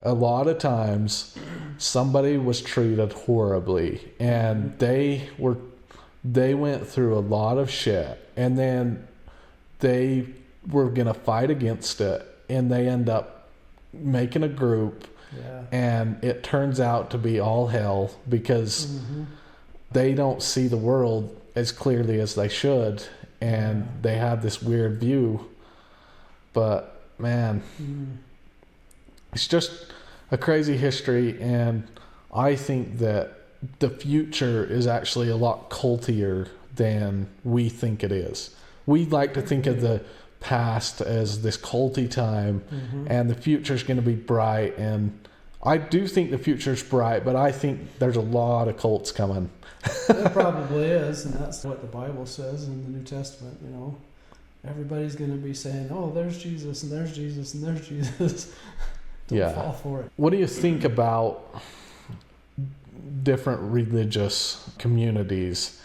A lot of times somebody was treated horribly, and they went through a lot of shit, and then they were going to fight against it, and they end up making a group, and it turns out to be all hell because they don't see the world as clearly as they should, and they have this weird view. But man, it's just a crazy history, and I think that the future is actually a lot cultier than we think it is. We like to think of the past as this culty time, and the future is going to be bright, and I do think the future's bright, but I think there's a lot of cults coming. It probably is, and that's what the Bible says in the New Testament, you know. Everybody's going to be saying, oh, there's Jesus, and there's Jesus, and there's Jesus. Don't fall for it. What do you think about different religious communities,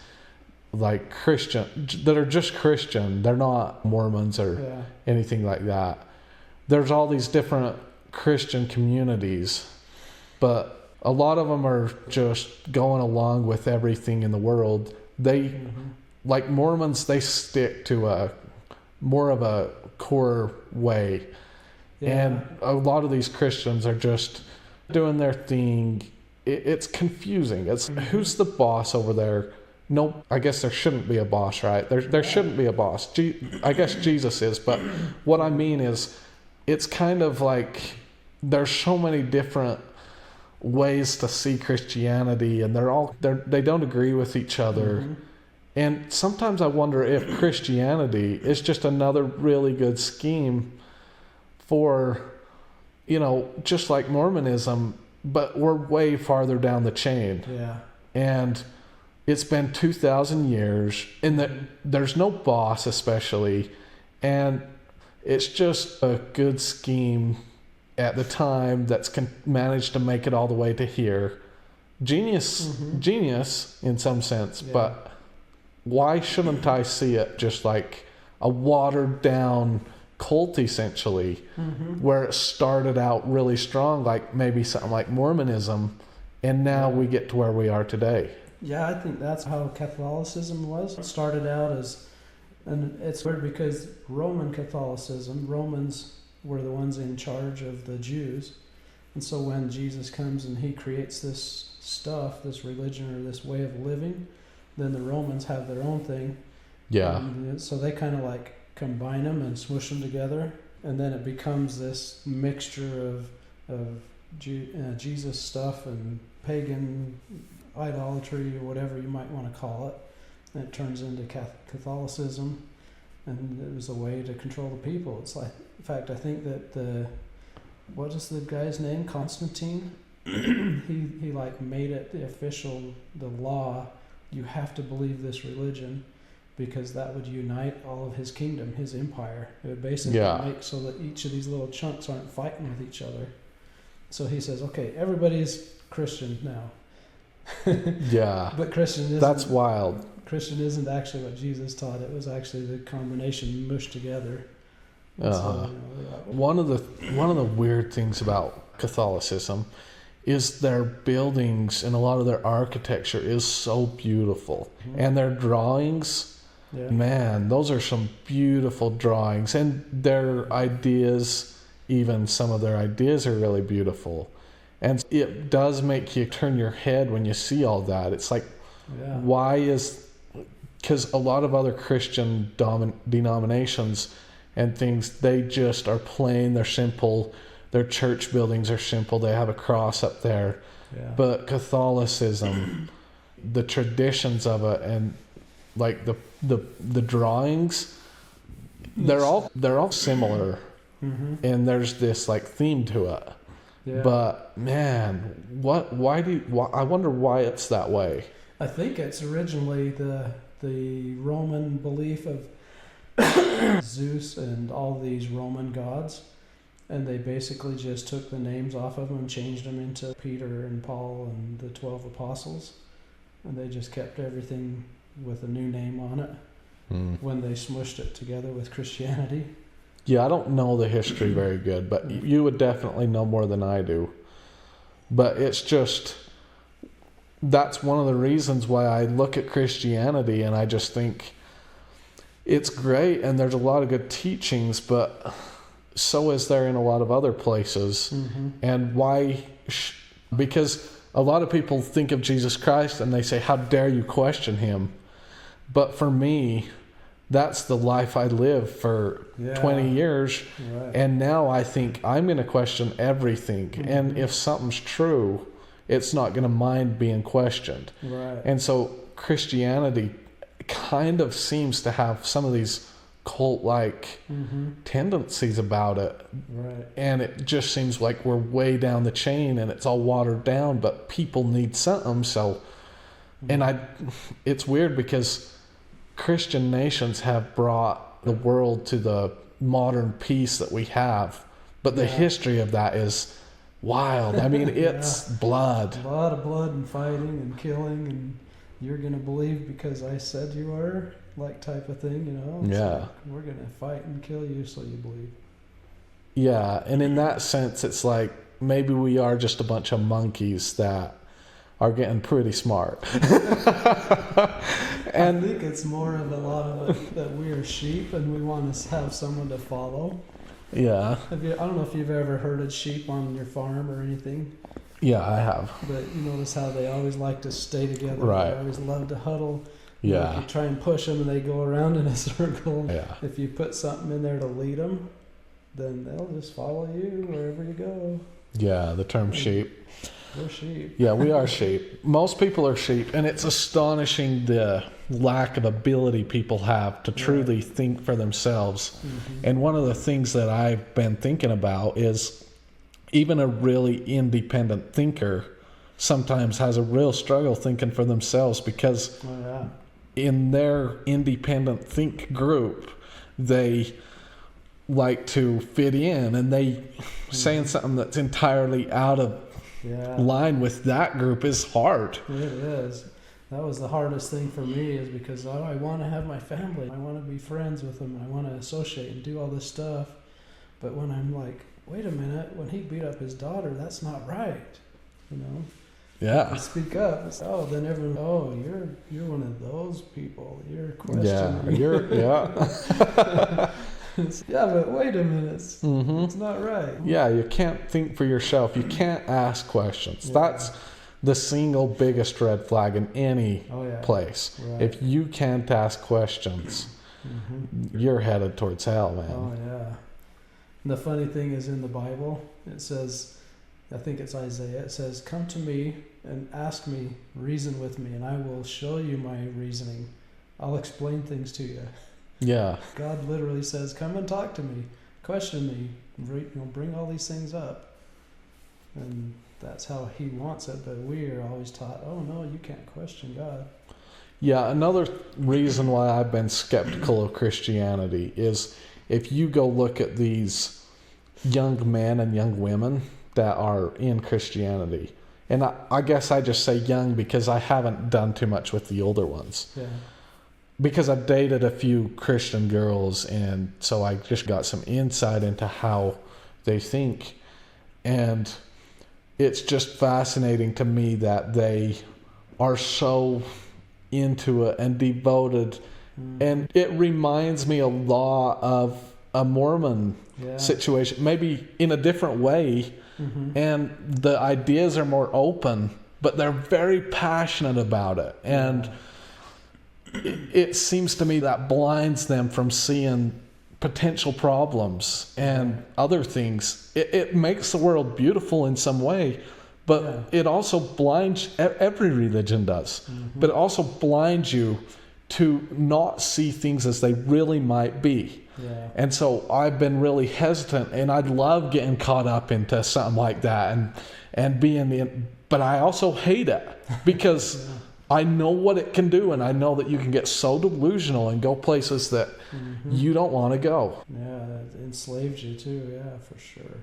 like Christian, that are just Christian? They're not Mormons or anything like that. There's all these different Christian communities, but a lot of them are just going along with everything in the world. They, like Mormons, they stick to a more of a core way. And a lot of these Christians are just doing their thing. It's confusing. It's who's the boss over there? No, I guess there shouldn't be a boss, right? There shouldn't be a boss. I guess Jesus is, but what I mean is, it's kind of like there's so many different ways to see Christianity, and they don't agree with each other. And sometimes I wonder if Christianity is just another really good scheme for, you know, just like Mormonism, but we're way farther down the chain. And it's been 2,000 years, and there's no boss especially, and it's just a good scheme at the time that's managed to make it all the way to here. Genius in some sense, but why shouldn't I see it just like a watered down cult, essentially, where it started out really strong, like maybe something like Mormonism, and now we get to where we are today? I think that's how Catholicism was. It started out as, and it's weird because Roman Catholicism, Romans were the ones in charge of the Jews, and so when Jesus comes and he creates this stuff, this religion or this way of living, then the Romans have their own thing. And so they kind of like combine them and smush them together, and then it becomes this mixture of Jesus stuff and pagan idolatry or whatever you might want to call it, and it turns into Catholicism, and it was a way to control the people. It's like, in fact, I think that what is the guy's name, Constantine? he like made it the law, you have to believe this religion, because that would unite all of his kingdom, his empire. It would basically make so that each of these little chunks aren't fighting with each other. So he says, okay, everybody's Christian now. But Christian isn't. That's wild. Christian isn't actually what Jesus taught. It was actually the combination mushed together. So, one of the weird things about Catholicism is their buildings and a lot of their architecture is so beautiful, and their drawings, man, those are some beautiful drawings, and their ideas, even some of their ideas are really beautiful. And it does make you turn your head when you see all that. It's like, because a lot of other Christian denominations and things, they just are plain, they're simple, their church buildings are simple, they have a cross up there. But Catholicism, the traditions of it, and like the drawings, they're all similar, and there's this like theme to it. But man, I wonder why it's that way. I think it's originally the Roman belief of Zeus and all these Roman gods, and they basically just took the names off of them and changed them into Peter and Paul and the 12 apostles, and they just kept everything with a new name on it when they smushed it together with Christianity. Yeah, I don't know the history very good, but you would definitely know more than I do. But it's just, that's one of the reasons why I look at Christianity and I just think it's great and there's a lot of good teachings, but so is there in a lot of other places. And why? Because a lot of people think of Jesus Christ and they say, how dare you question him? But for me, that's the life I lived for 20 years. Right. And now I think I'm going to question everything. And if something's true, it's not going to mind being questioned. Right. And so Christianity kind of seems to have some of these cult-like tendencies about it. Right. And it just seems like we're way down the chain and it's all watered down, but people need something. So, and it's weird because Christian nations have brought the world to the modern peace that we have, but the history of that is wild. I mean, it's blood. A lot of blood and fighting and killing, and you're going to believe because I said you are, like type of thing, you know? It's like, we're going to fight and kill you so you believe. Yeah, and in that sense, it's like maybe we are just a bunch of monkeys that are getting pretty smart. And I think it's more of a lot of it that we are sheep and we want to have someone to follow. Yeah. I don't know if you've ever herded sheep on your farm or anything. Yeah, I have. But you notice how they always like to stay together. Right. They always love to huddle. Yeah. If you try and push them and they go around in a circle. Yeah. If you put something in there to lead them, then they'll just follow you wherever you go. Yeah, the term sheep. We're sheep. Yeah, we are sheep. Most people are sheep, and it's astonishing the lack of ability people have to truly think for themselves. And one of the things that I've been thinking about is even a really independent thinker sometimes has a real struggle thinking for themselves because in their independent think group, they like to fit in, and they saying something that's entirely out of line with that group is hard. It is. That was the hardest thing for me, is because I want to have my family. I want to be friends with them. I want to associate and do all this stuff. But when I'm like, wait a minute, when he beat up his daughter, that's not right. You know? Yeah. I speak up. It's, then everyone, you're one of those people. You're questioning. Yeah, but wait a minute. It's not right. Yeah, you can't think for yourself. You can't ask questions. That's the single biggest red flag in any place. Right. If you can't ask questions, you're headed towards hell, man. Oh, yeah. And the funny thing is, in the Bible, it says, I think it's Isaiah, it says, come to me and ask me, reason with me, and I will show you my reasoning. I'll explain things to you. Yeah. God literally says, come and talk to me, question me, bring all these things up. And that's how he wants it, but we are always taught, oh no, you can't question God. Yeah, another reason why I've been skeptical of Christianity is if you go look at these young men and young women that are in Christianity, and I guess I just say young because I haven't done too much with the older ones. Yeah. Because I've dated a few Christian girls, and so I just got some insight into how they think. And it's just fascinating to me that they are so into it and devoted. And it reminds me a lot of a Mormon situation, maybe in a different way. And the ideas are more open, but they're very passionate about it. And it seems to me that blinds them from seeing potential problems and other things. It makes the world beautiful in some way, but it also blinds, every religion does, but it also blinds you to not see things as they really might be. Yeah. And so I've been really hesitant, and I'd love getting caught up into something like that and being in, but I also hate it because I know what it can do, and I know that you can get so delusional and go places that you don't want to go. Yeah, it enslaves you too, for sure.